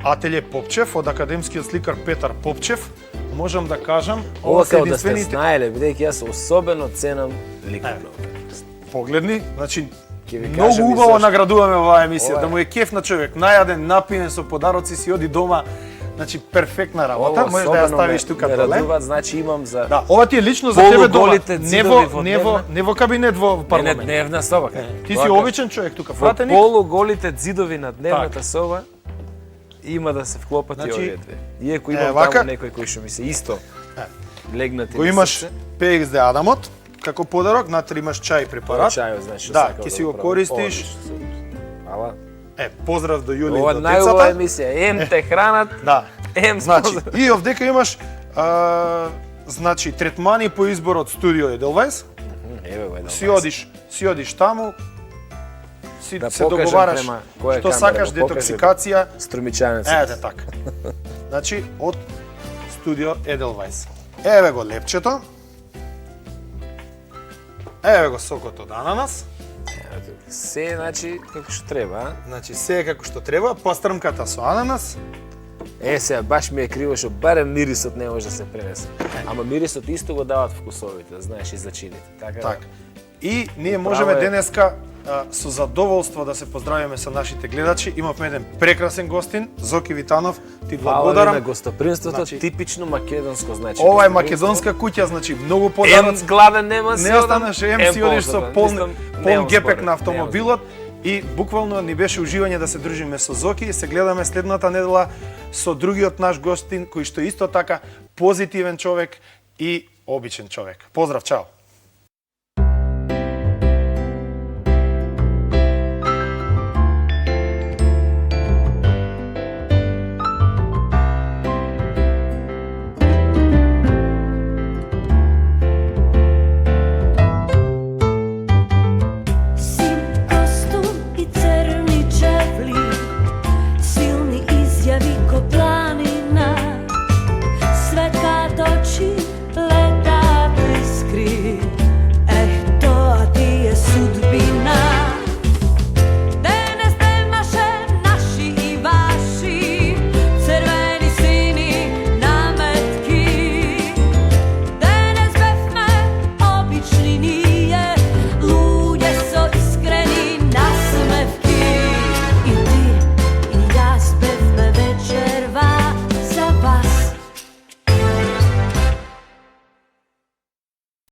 Ателје Попчев од академскиот сликар Петар Попчев. Можам да кажам, Ова се као да сте единствените знаеле, бидејќи јас особено ценам ликовна уметност. погледни, значи Ќе ви многу кажам и убаво зашто. наградуваме оваа емисија, Ова е- да му е кеф на човек, најаден, напиен со подароци, си оди дома, значи перфектна работа, можеш да ја ставиш тука ме доле. радува, значи имам за Да, ова ти е лично за тебе дома, полуголите зидови во не во кабинет во не парламент. дневна соба. Ти Тоа си кажам. обичен човек тука, Во фратеник. полуголите зидови на дневната соба има да се вклопат Значи, и овие две. Иако е, имам вака- таму некој кој што ми се исто легнати Го на имаш срце. PXD Адамот како подарок, внатре имаш чај препарат. Чајот, значи, Да, сакам ќе си го правам. користиш. Одлично. Ала. Поздрав до Јули и Ова до најубава децата. емисија. Ем те хранат, Да. ем Значи, споздрав. и овдека имаш значи третмани по избор од студио Edelweiss. Еве го еден. Си одиш таму, си Да се покажам договараш према која што камера, сакаш, да покажам. детоксикација. Струмичанец. Ете така. Значи, од студио Edelweiss. Еве го лепчето. Еве го сокот од ананас. Се, значи, како што треба, а? Значи, се е како што треба, пастрмката со ананас. Сега, баш ми е криво што барем мирисот не може да се пренесе. Ама мирисот исто го дават вкусовите, да знаеш и зачините. Така. Така. И ние Право можеме е. денеска со задоволство да се поздравиме со нашите гледачи. Имавме еден прекрасен гостин, Зоки Витанов. Ти Фала ви благодарам. на гостопримството, Значи, типично македонско, значи. Ова е гостопримство. македонска куќа, значи многу Ем подароци. гладен нема си Не одам, останеш, си одиш со позаден. полн Мислам, полн немам гепек според, на автомобилот. И буквално ни беше уживање да се дружиме со Зоки и се гледаме следната недела со другиот наш гостин кој што исто така позитивен човек и обичен човек. Поздрав, чао!